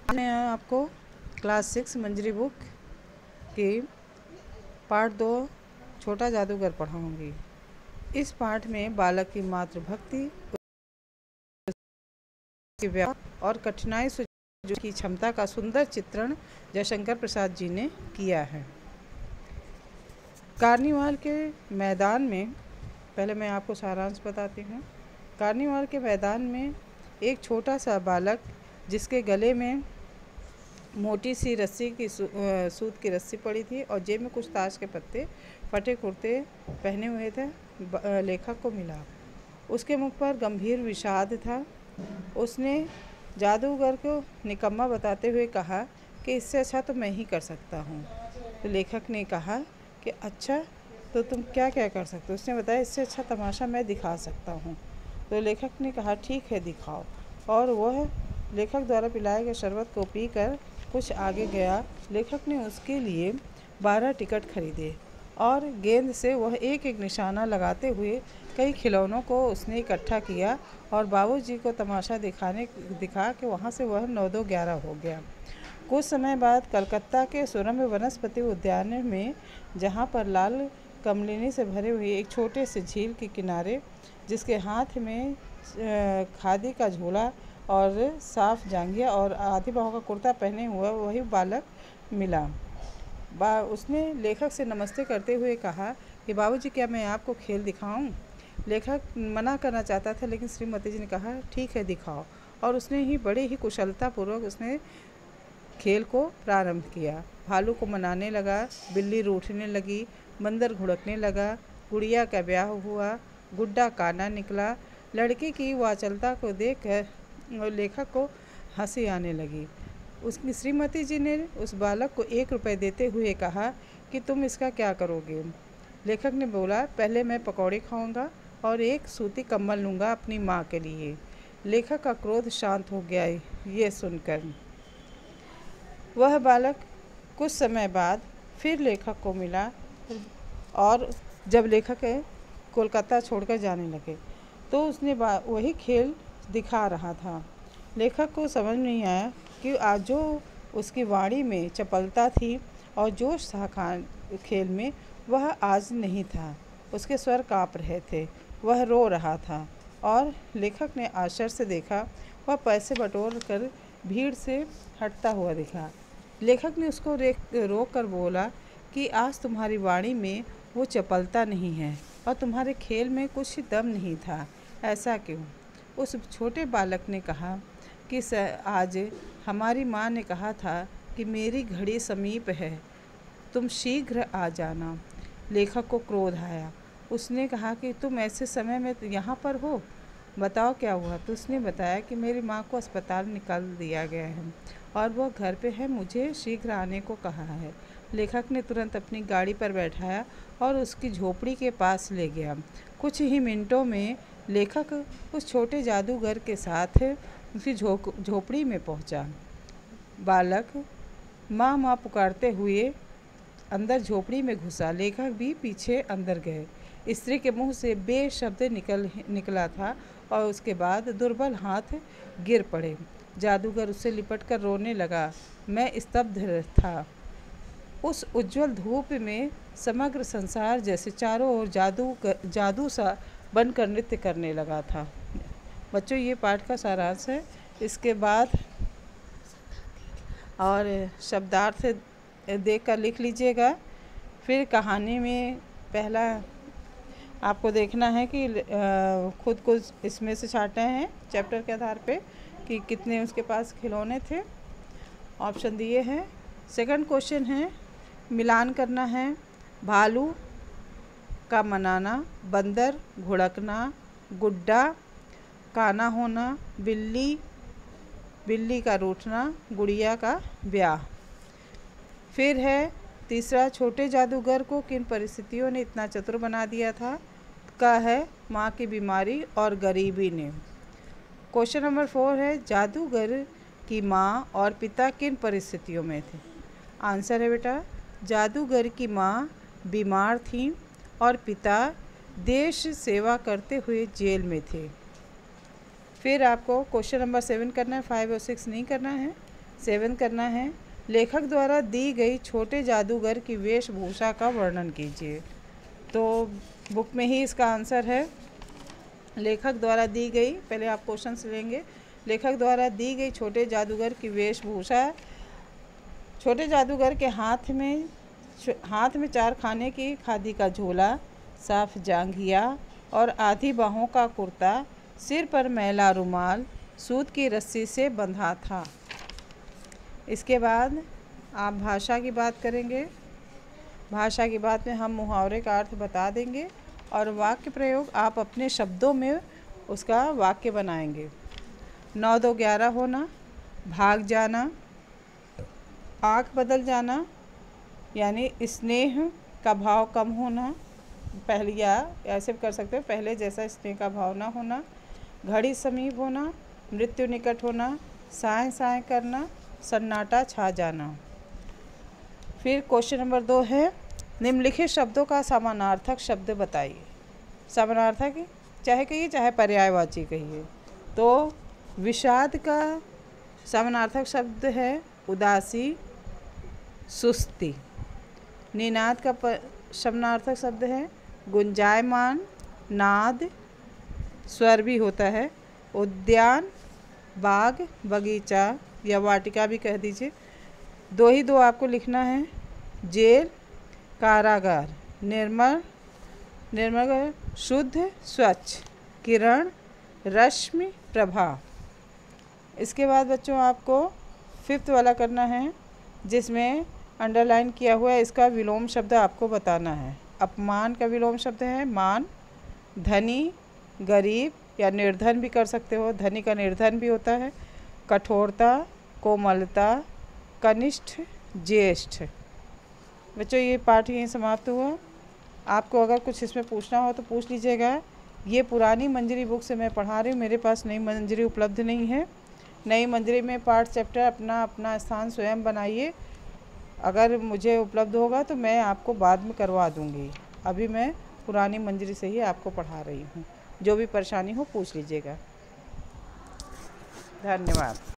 मैं आपको क्लास 6 मंजरी बुक की पाठ 2 छोटा जादूगर पढ़ाऊंगी। इस पाठ में बालक की मातृभक्ति, उसकी व्याख्या और कठिनाई सुलझाने की क्षमता का सुंदर चित्रण जयशंकर प्रसाद जी ने किया है। कार्निवाल के मैदान में, पहले मैं आपको सारांश बताती हूँ। कार्निवाल के मैदान में एक छोटा सा बालक, जिसके गले में मोटी सी रस्सी की सूत की रस्सी पड़ी थी और जेब में कुछ ताश के पत्ते फटे कुर्ते पहने हुए थे, लेखक को मिला। उसके मुख पर गंभीर विषाद था। उसने जादूगर को निकम्मा बताते हुए कहा कि इससे अच्छा तो मैं ही कर सकता हूँ। तो लेखक ने कहा कि अच्छा, तो तुम क्या क्या कर सकते हो? उसने बताया इससे अच्छा तमाशा मैं दिखा सकता हूँ। तो लेखक ने कहा ठीक है, दिखाओ। और वह लेखक द्वारा पिलाए गए शरबत को पीकर कुछ आगे गया। लेखक ने उसके लिए 12 टिकट खरीदे और गेंद से वह एक एक निशाना लगाते हुए कई खिलौनों को उसने इकट्ठा किया और बाबूजी को तमाशा दिखा कि वहाँ से वह 9-2-11 हो गया। कुछ समय बाद कलकत्ता के सुरम्य वनस्पति उद्यान में, जहाँ पर लाल कमलिनी से भरे हुए एक छोटे से झील के किनारे, जिसके हाथ में खादी का झोला और साफ जांघिया और आधी बाहों का कुर्ता पहने हुआ वही बालक मिला। उसने लेखक से नमस्ते करते हुए कहा कि बाबूजी, क्या मैं आपको खेल दिखाऊं? लेखक मना करना चाहता था, लेकिन श्रीमती जी ने कहा ठीक है, दिखाओ। और उसने ही बड़े ही कुशलतापूर्वक उसने खेल को प्रारंभ किया। भालू को मनाने लगा, बिल्ली रूठने लगी, बंदर घुड़कने लगा, गुड़िया का ब्याह हुआ, गुड्डा काना निकला। लड़के की वाचालता को देखकर लेखक को हंसी आने लगी। उसकी श्रीमती जी ने उस बालक को 1 रुपये देते हुए कहा कि तुम इसका क्या करोगे? लेखक ने बोला, पहले मैं पकौड़े खाऊंगा और एक सूती कम्बल लूँगा अपनी माँ के लिए। लेखक का क्रोध शांत हो गया ये सुनकर। वह बालक कुछ समय बाद फिर लेखक को मिला और जब लेखक कोलकाता छोड़कर जाने लगे तो उसने वही खेल दिखा रहा था। लेखक को समझ नहीं आया कि आज जो उसकी वाणी में चपलता थी और जोश था खेल में, वह आज नहीं था। उसके स्वर काँप रहे थे, वह रो रहा था। और लेखक ने आश्चर्य से देखा, वह पैसे बटोर कर भीड़ से हटता हुआ दिखा। लेखक ने उसको रोक कर बोला कि आज तुम्हारी वाणी में वो चपलता नहीं है और तुम्हारे खेल में कुछ दम नहीं था, ऐसा क्यों? उस छोटे बालक ने कहा कि आज हमारी माँ ने कहा था कि मेरी घड़ी समीप है, तुम शीघ्र आ जाना। लेखक को क्रोध आया। उसने कहा कि तुम ऐसे समय में यहाँ पर हो, बताओ क्या हुआ? तो उसने बताया कि मेरी माँ को अस्पताल निकाल दिया गया है और वह घर पे है, मुझे शीघ्र आने को कहा है। लेखक ने तुरंत अपनी गाड़ी पर बैठाया और उसकी झोपड़ी के पास ले गया। कुछ ही मिनटों में लेखक उस छोटे जादूगर के साथ उसकी झोपड़ी में पहुंचा। बालक माँ माँ पुकारते हुए अंदर झोपड़ी में घुसा। लेखक भी पीछे अंदर गए। स्त्री के मुंह से बेशब्द निकला था और उसके बाद दुर्बल हाथ गिर पड़े। जादूगर उससे लिपटकर रोने लगा। मैं स्तब्ध था। उस उज्जवल धूप में समग्र संसार जैसे चारों ओर जादू सा बनकर नृत्य करने लगा था। बच्चों, ये पाठ का सारांश है। इसके बाद और शब्दार्थ देख कर लिख लीजिएगा। फिर कहानी में पहला आपको देखना है कि खुद को इसमें से छांटना है चैप्टर के आधार पे कि कितने उसके पास खिलौने थे। ऑप्शन दिए हैं। सेकंड क्वेश्चन है, मिलान करना है। भालू का मनाना, बंदर घुड़कना, गुड्डा काना होना, बिल्ली का रूठना, गुड़िया का ब्याह। फिर है तीसरा, छोटे जादूगर को किन परिस्थितियों ने इतना चतुर बना दिया था? का है माँ की बीमारी और गरीबी ने। क्वेश्चन नंबर 4 है, जादूगर की माँ और पिता किन परिस्थितियों में थे? आंसर है बेटा, जादूगर की माँ बीमार थी और पिता देश सेवा करते हुए जेल में थे। फिर आपको क्वेश्चन नंबर 7 करना है, 5 और 6 नहीं करना है। सेवन करना है। लेखक द्वारा दी गई छोटे जादूगर की वेशभूषा का वर्णन कीजिए। तो बुक में ही इसका आंसर है। लेखक द्वारा दी गई, पहले आप क्वेश्चंस लेंगे। लेखक द्वारा दी गई छोटे जादूगर की वेशभूषा, छोटे जादूगर के हाथ में 4 खाने की खादी का झोला, साफ जांघिया और आधी बाहों का कुर्ता, सिर पर मैला रुमाल सूत की रस्सी से बंधा था। इसके बाद आप भाषा की बात करेंगे। भाषा की बात में हम मुहावरे का अर्थ बता देंगे और वाक्य प्रयोग आप अपने शब्दों में उसका वाक्य बनाएंगे। 9 2 11 होना, भाग जाना, आँख बदल जाना यानी स्नेह का भाव कम होना, पहले या ऐसे कर सकते हो, पहले जैसा स्नेह का भाव ना होना, घड़ी समीप होना, मृत्यु निकट होना, साएं साएं करना, सन्नाटा छा जाना। फिर क्वेश्चन नंबर 2 है, निम्नलिखित शब्दों का समानार्थक शब्द बताइए। समानार्थक चाहे कहिए चाहे पर्यायवाची कहिए। तो विषाद का समानार्थक शब्द है उदासी, सुस्ती। निनाद का समानार्थक शब्द है गुंजायमान, नाद, स्वर भी होता है। उद्यान, बाग, बगीचा या वाटिका भी कह दीजिए। 2 ही 2 आपको लिखना है। जेल, कारागार। निर्मल, शुद्ध, स्वच्छ। किरण, रश्मि, प्रभा। इसके बाद बच्चों आपको 5th वाला करना है, जिसमें अंडरलाइन किया हुआ है, इसका विलोम शब्द आपको बताना है। अपमान का विलोम शब्द है मान। धनी, गरीब या निर्धन भी कर सकते हो, धनी का निर्धन भी होता है। कठोरता, कोमलता, कनिष्ठ, ज्येष्ठ। बच्चों ये पाठ यहीं समाप्त हुआ। आपको अगर कुछ इसमें पूछना हो तो पूछ लीजिएगा। ये पुरानी मंजरी बुक से मैं पढ़ा रही हूँ, मेरे पास नई मंजरी उपलब्ध नहीं है। नई मंजरी में पाठ चैप्टर अपना अपना स्थान स्वयं बनाइए। अगर मुझे उपलब्ध होगा तो मैं आपको बाद में करवा दूँगी। अभी मैं पुरानी मंजरी से ही आपको पढ़ा रही हूँ। जो भी परेशानी हो पूछ लीजिएगा। धन्यवाद।